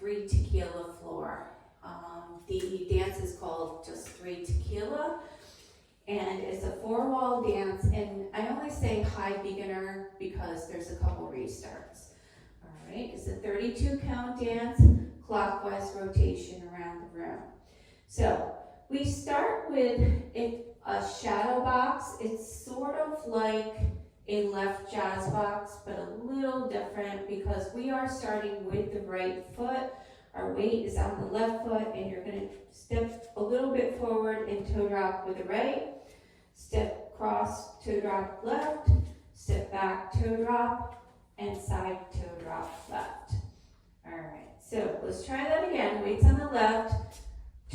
3 Tequila floor. The dance is called just 3 Tequila, and it's a 4-wall dance, and I only say high beginner because there's a couple restarts. All right, it's a 32 count dance, clockwise rotation around the room. So we start with a shadow box. It's sort of like a left jazz box, but a little different because we are starting with the right foot. Our weight is on the left foot, and you're going to step a little bit forward and toe drop with the right. Step cross, toe drop left. Step back, toe drop, and side toe drop left. All right, so let's try that again. Weights on the left,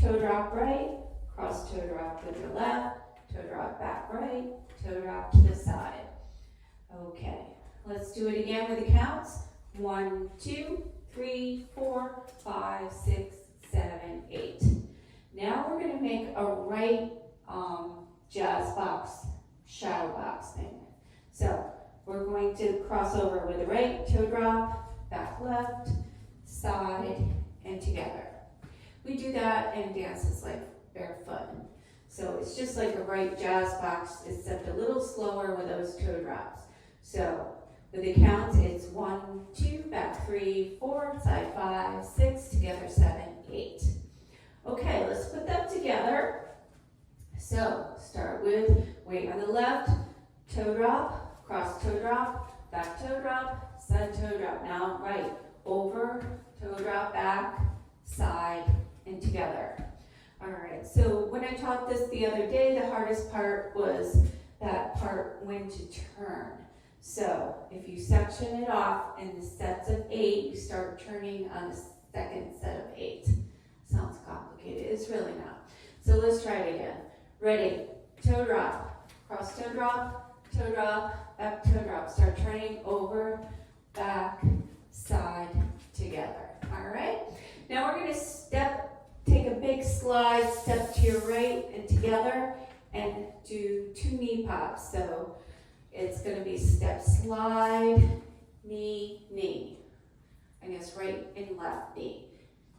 toe drop right, cross toe drop with your left, toe drop back right, toe drop to the side. Okay, let's do it again with the counts. 1, 2, 3, 4, 5, 6, 7, 8. Now we're going to make a right jazz box, shadow box thing. So we're going to cross over with the right, toe drop, back left, side, and together. We do that in dances like barefoot. So it's just like a right jazz box, except a little slower with those toe drops. So with the counts, it's 1, 2, back 3, 4, side 5, 6, together 7, 8. Okay, let's put them together. So start with weight on the left, toe drop, cross toe drop, back toe drop, side toe drop. Now right, over, toe drop, back, side, and together. All right, so when I taught this the other day, the hardest part was that part when to turn. So if you section it off in the sets of 8, you start turning on the second set of 8. Sounds complicated, it's really not. So let's try it again. Ready, toe drop, cross toe drop, back toe drop. Start turning over, back, side, together. All right, now we're gonna take a big slide, step to your right and together, and do 2 knee pops. So it's going to be step, slide, knee, knee. I guess right and left knee.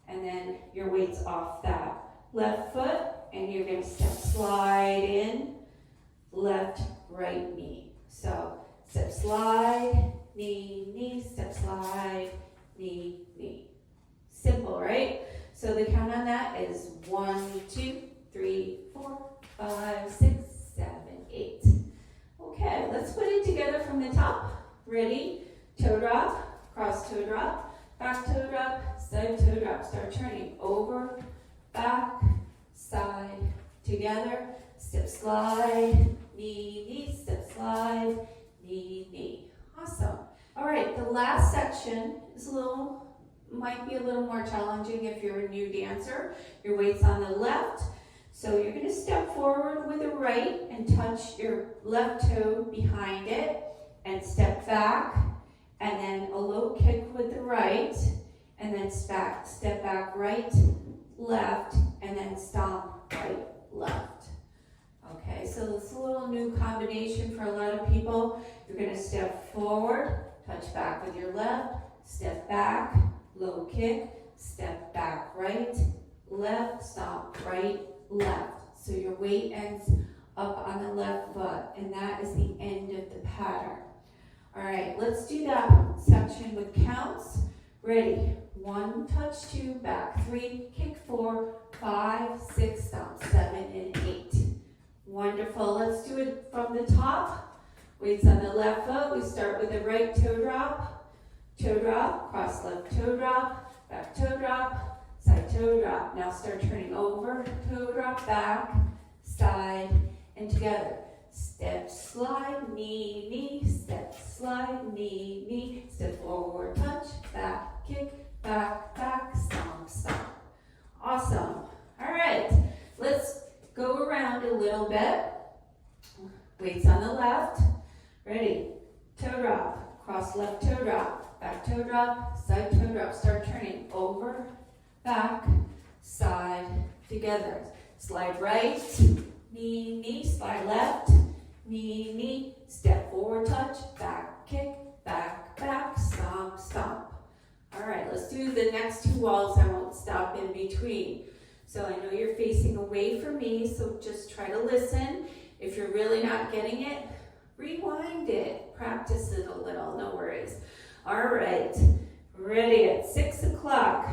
And then your weight's off that left foot, and you're going to step, slide in, left, right knee. So step, slide, knee, knee, step, slide, knee, knee. Simple, right? So the count on that is 1, 2, 3, 4, 5, 6, 7, 8. Okay, let's put it together from the top. Ready? Toe drop, cross toe drop, back toe drop, side toe drop. Start turning over, back, side, together. Step, slide, knee, knee, step, slide, knee, knee. Awesome. All right, the last section is might be a little more challenging if you're a new dancer. Your weight's on the left. So you're going to step forward with the right and touch your left toe behind it and step back, and then a low kick with the right, and then step back right, left, and then stomp right, left. Okay, so it's a little new combination for a lot of people. You're going to step forward, touch back with your left, step back, low kick, step back right, left, stomp right, left. So your weight ends up on the left foot, and that is the end of the pattern. All right, let's do that section with counts. Ready? 1, touch 2, back 3, kick 4, 5, 6, stomp 7, and 8. Wonderful. Let's do it from the top. Weights on the left foot. We start with the right toe drop, cross left toe drop, back toe drop, side toe drop. Now start turning over, toe drop, back, side, and together. Step, slide, knee, knee, step, slide, knee, knee, step forward, touch, back, kick, back, back, stomp, stomp. Awesome. All right, let's go around a little bit. Weights on the left. Ready? Toe drop, cross left toe drop, back toe drop, side toe drop. Start turning over, back, side, together. Slide right, knee, knee, slide left, knee, knee, step forward, touch, back, kick, back, back, stomp, stomp. All right, let's do the next two walls. I won't stop in between. So I know you're facing away from me, so just try to listen. If you're really not getting it, rewind it. Practice it a little, no worries. All right, ready at 6 o'clock.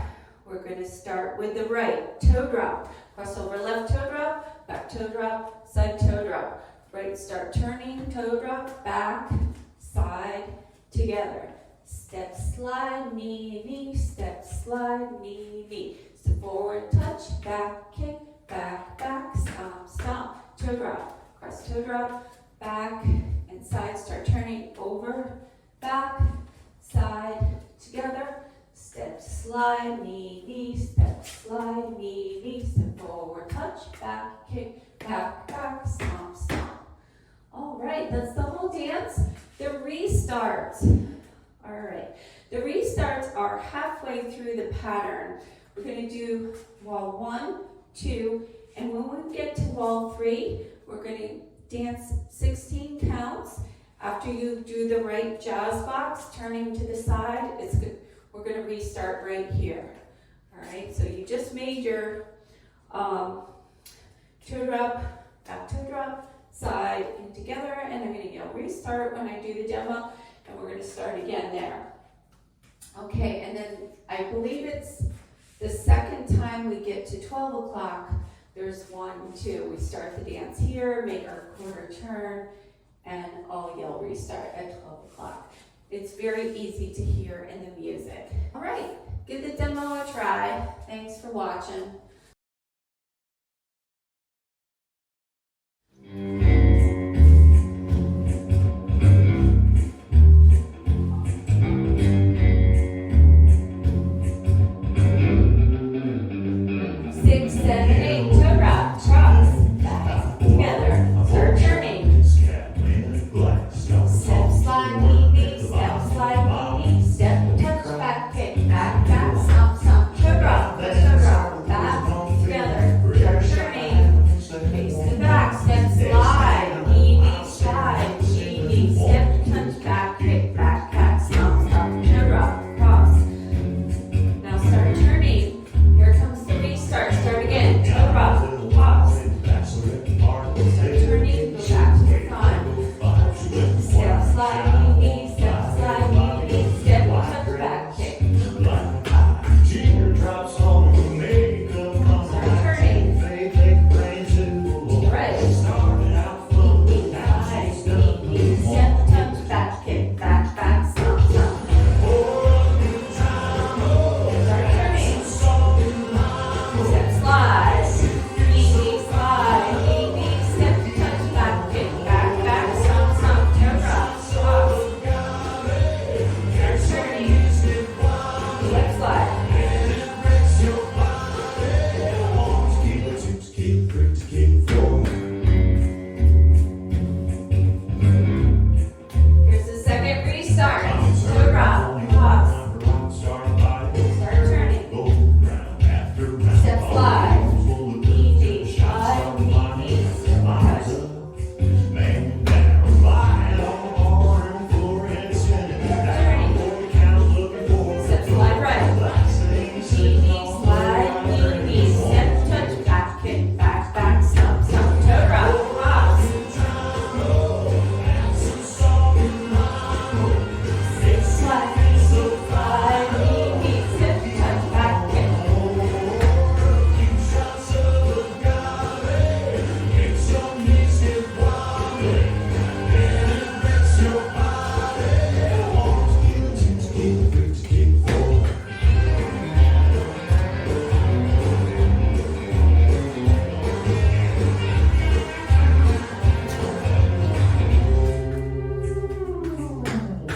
We're going to start with the right toe drop. Cross over left toe drop, back toe drop, side toe drop. Right, start turning, toe drop, back, side, together. Step, slide, knee, knee, step, slide, knee, knee. Step forward, touch, back, kick, back, back, stomp, stomp. Toe drop, cross toe drop, back and side. Start turning over, back, side, together. Step, slide, knee, knee, step, slide, knee, knee. Step forward, touch, back, kick, back, back, stomp, stomp. All right, that's the whole dance. The restarts. All right, the restarts are halfway through the pattern. We're going to do wall 1, 2, and when we get to wall 3, we're going to dance 16 counts. After you do the right jazz box, turning to the side, it's good. We're going to restart right here. All right, so you just made your toe drop, back toe drop, side and together, and I'm going to yell restart when I do the demo, and we're going to start again there. Okay, and then I believe it's the second time we get to 12 o'clock, there's 1, 2. We start the dance here, make our quarter turn, and I'll yell restart at 12 o'clock. It's very easy to hear in the music. All right, give the demo a try. Thanks for watching.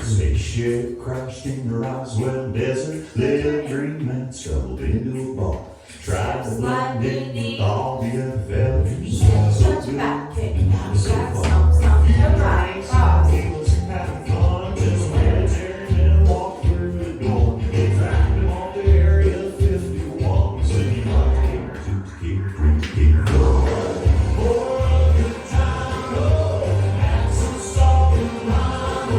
Spaceship crashed in the Roswell desert, little dream and stumbled into a bar. Tried to blend in with all the other fellas. So good, so far. He was having fun, just military men walked through the door. They dragged him off the Area 51, singing like keep for a good time, oh, and some salt and lime, oh.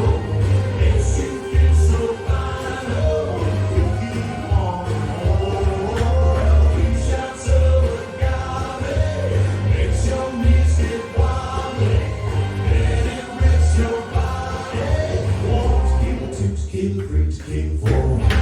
Makes you feel so fine, oh. tequila, free tequila for